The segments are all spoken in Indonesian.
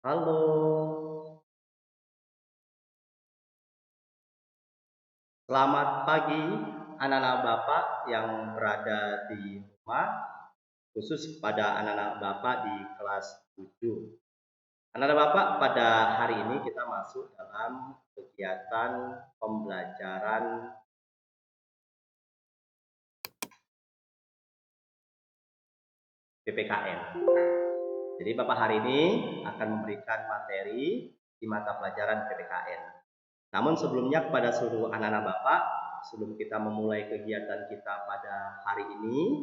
Halo, selamat pagi anak-anak Bapak yang berada di rumah, khusus pada anak-anak Bapak di kelas 7. Anak-anak Bapak, pada hari ini kita masuk dalam kegiatan pembelajaran PPKN. Jadi Bapak hari ini akan memberikan materi di mata pelajaran PPKN. Namun sebelumnya kepada seluruh anak-anak Bapak, sebelum kita memulai kegiatan kita pada hari ini,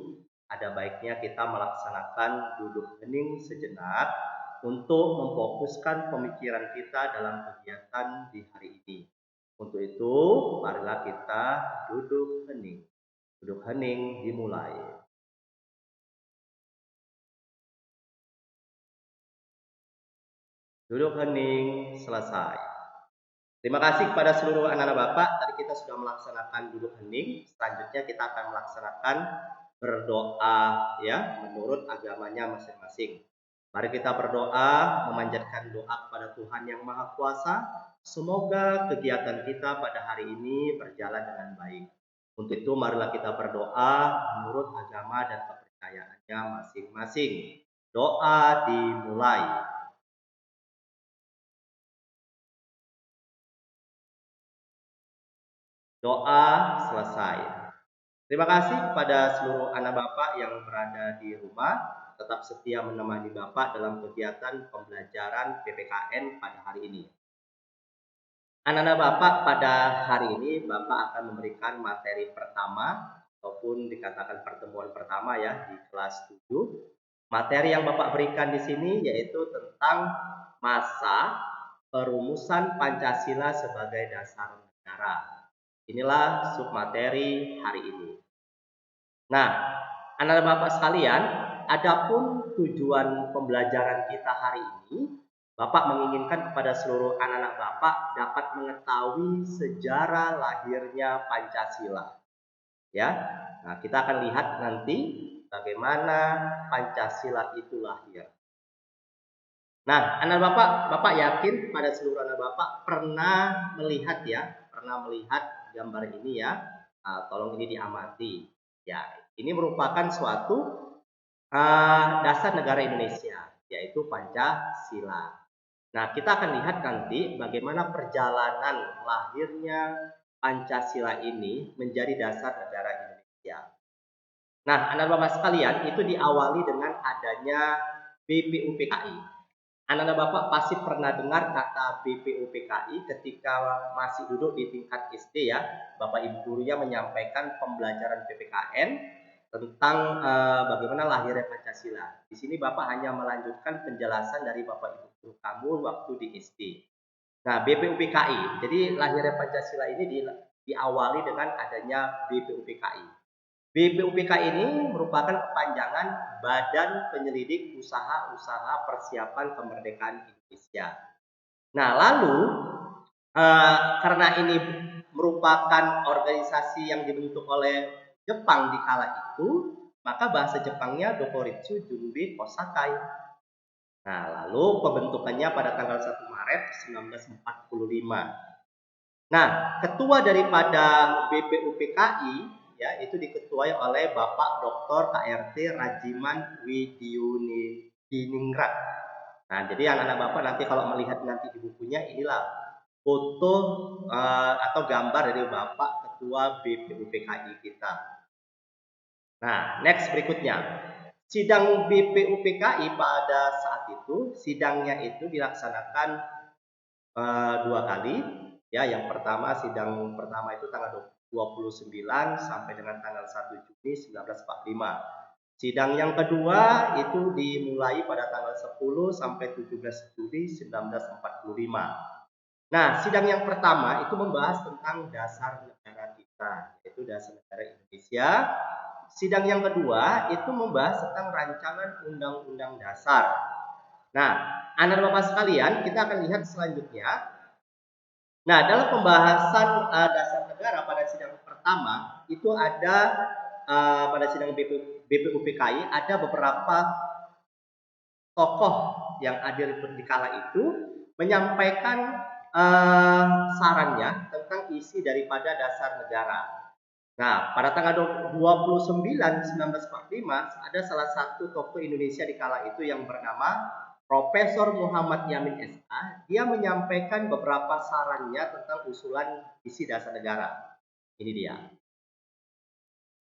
ada baiknya kita melaksanakan duduk hening sejenak untuk memfokuskan pemikiran kita dalam kegiatan di hari ini. Untuk itu, marilah kita duduk hening. Duduk hening dimulai. Duduk hening selesai. Terima kasih kepada seluruh anak-anak Bapak. Tadi kita sudah melaksanakan duduk hening. Selanjutnya kita akan melaksanakan berdoa ya menurut agamanya masing-masing. Mari kita berdoa, memanjatkan doa kepada Tuhan yang Maha Kuasa. Semoga kegiatan kita pada hari ini berjalan dengan baik. Untuk itu marilah kita berdoa menurut agama dan kepercayaannya masing-masing. Doa dimulai. Doa selesai. Terima kasih kepada seluruh anak Bapak yang berada di rumah, tetap setia menemani Bapak dalam kegiatan pembelajaran PPKN pada hari ini. Anak-anak Bapak, pada hari ini Bapak akan memberikan materi pertama ataupun dikatakan pertemuan pertama ya di kelas 7. Materi yang Bapak berikan di sini yaitu tentang masa perumusan Pancasila sebagai dasar negara. Inilah submateri hari ini. Nah, anak-anak Bapak sekalian, adapun tujuan pembelajaran kita hari ini, Bapak menginginkan kepada seluruh anak-anak Bapak dapat mengetahui sejarah lahirnya Pancasila. Ya. Nah, kita akan lihat nanti bagaimana Pancasila itu lahir. Nah, anak Bapak yakin pada seluruh anak Bapak pernah melihat gambar ini ya. Tolong ini diamati. Ya, ini merupakan suatu dasar negara Indonesia, yaitu Pancasila. Nah, kita akan lihat nanti bagaimana perjalanan lahirnya Pancasila ini menjadi dasar negara Indonesia. Nah, anak Bapak sekalian, itu diawali dengan adanya BPUPKI. Anak-anak Bapak pasti pernah dengar kata BPUPKI ketika masih duduk di tingkat SD ya. Bapak Ibu gurunya menyampaikan pembelajaran PPKN tentang bagaimana lahirnya Pancasila. Di sini Bapak hanya melanjutkan penjelasan dari Bapak Ibu guru kamu waktu di SD. Nah, BPUPKI. Jadi lahirnya Pancasila ini diawali dengan adanya BPUPKI. BPUPK ini merupakan kepanjangan Badan Penyelidik Usaha-Usaha Persiapan Kemerdekaan Indonesia. Nah, lalu karena ini merupakan organisasi yang dibentuk oleh Jepang di kala itu, maka bahasa Jepangnya Dokoritsu Junbi Kosakai. Nah, lalu pembentukannya pada tanggal 1 Maret 1945. Nah, ketua daripada BPUPKI ya itu diketuai oleh Bapak Dr. KRT Rajiman Widyuningrat. Nah, jadi anak-anak Bapak nanti kalau melihat nanti di bukunya inilah foto atau gambar dari Bapak Ketua BPUPKI kita. Nah, next berikutnya. Sidang BPUPKI pada saat itu, sidangnya itu dilaksanakan 2 kali. Ya, yang pertama sidang pertama itu tanggal 29 sampai dengan tanggal 1 Juni 1945. Sidang yang kedua itu dimulai pada tanggal 10 sampai 17 Juli 1945. Nah, sidang yang pertama itu membahas tentang dasar negara kita, yaitu dasar negara Indonesia. Sidang yang kedua itu membahas tentang rancangan undang-undang dasar. Nah, anak Bapak sekalian, kita akan lihat selanjutnya. Nah, dalam pembahasan dasar negara pada sidang pertama itu ada pada sidang BPUPKI ada beberapa tokoh yang hadir di kala itu menyampaikan sarannya tentang isi daripada dasar negara. Nah, pada tanggal 29/1945 ada salah satu tokoh Indonesia di kala itu yang bernama Profesor Muhammad Yamin SH. Dia menyampaikan beberapa sarannya tentang usulan isi dasar negara. Ini dia.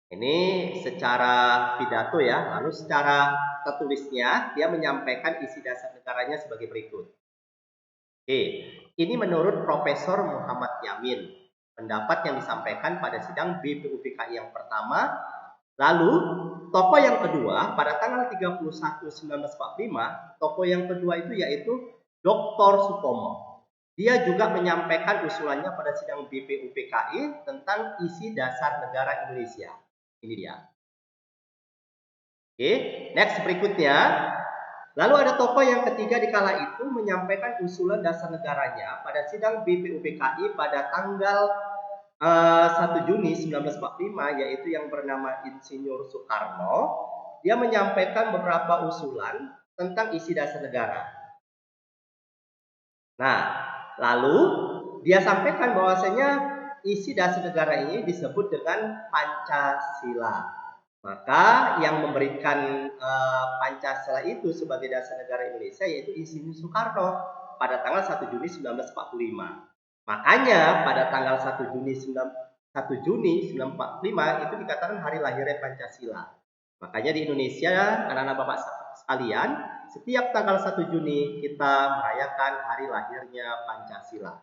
Ini secara pidato ya, lalu secara tertulisnya dia menyampaikan isi dasar negaranya sebagai berikut. Oke, ini menurut Profesor Muhammad Yamin, pendapat yang disampaikan pada sidang BPUPKI yang pertama. Lalu tokoh yang kedua pada tanggal 31/1945, tokoh yang kedua itu yaitu Dr. Supomo. Dia juga menyampaikan usulannya pada sidang BPUPKI tentang isi dasar negara Indonesia. Ini dia. Oke, next berikutnya. Lalu ada tokoh yang ketiga di kala itu menyampaikan usulan dasar negaranya pada sidang BPUPKI pada tanggal 1 Juni 1945, yaitu yang bernama Insinyur Soekarno. Dia menyampaikan beberapa usulan tentang isi dasar negara. Nah, lalu dia sampaikan bahwasanya isi dasar negara ini disebut dengan Pancasila. Maka yang memberikan Pancasila itu sebagai dasar negara Indonesia yaitu Insinyur Soekarno pada tanggal 1 Juni 1945. Makanya pada tanggal 1 Juni 1945 itu dikatakan hari lahirnya Pancasila. Makanya di Indonesia, anak-anak Bapak sekalian, setiap tanggal 1 Juni kita merayakan hari lahirnya Pancasila.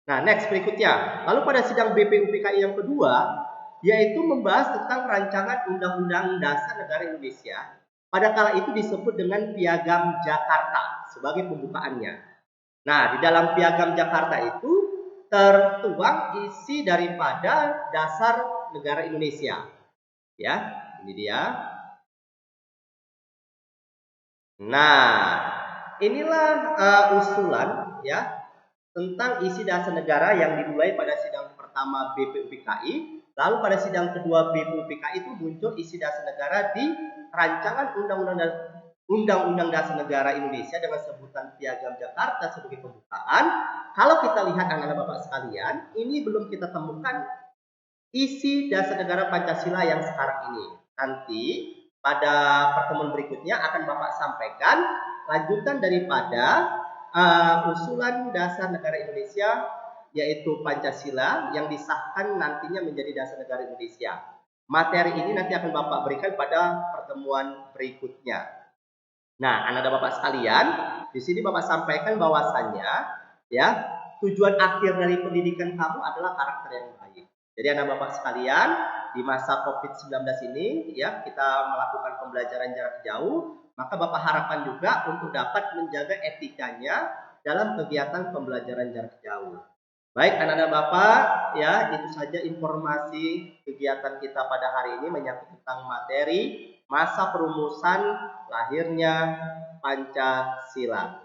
Nah, next berikutnya. Lalu pada sidang BPUPKI yang kedua, yaitu membahas tentang rancangan Undang-Undang Dasar Negara Indonesia. Pada kala itu disebut dengan Piagam Jakarta sebagai pembukaannya. Nah, di dalam Piagam Jakarta itu tertuang isi daripada dasar negara Indonesia. Ya, ini dia. Nah, inilah usulan ya tentang isi dasar negara yang dimulai pada sidang pertama BPUPKI. Lalu pada sidang kedua BPUPKI itu muncul isi dasar negara di rancangan Undang-Undang Dasar Negara Indonesia dengan sebutan Piagam Jakarta sebagai pembukaan. Kalau kita lihat anak-anak Bapak sekalian, ini belum kita temukan isi dasar negara Pancasila yang sekarang ini. Nanti pada pertemuan berikutnya akan Bapak sampaikan lanjutan daripada usulan dasar negara Indonesia yaitu Pancasila yang disahkan nantinya menjadi dasar negara Indonesia. Materi ini nanti akan Bapak berikan pada pertemuan berikutnya. Nah, anak-anak Bapak sekalian, di sini Bapak sampaikan bahwasannya ya, tujuan akhir dari pendidikan kamu adalah karakter yang baik. Jadi anak Bapak sekalian, di masa COVID-19 ini ya, kita melakukan pembelajaran jarak jauh, maka Bapak harapkan juga untuk dapat menjaga etikanya dalam kegiatan pembelajaran jarak jauh. Baik anak-anak Bapak, ya itu saja informasi kegiatan kita pada hari ini menyangkut tentang materi masa perumusan lahirnya Pancasila.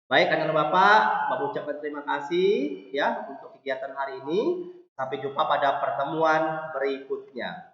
Baik anak-anak Bapak, Bapak ucapkan terima kasih ya untuk kegiatan hari ini. Sampai jumpa pada pertemuan berikutnya.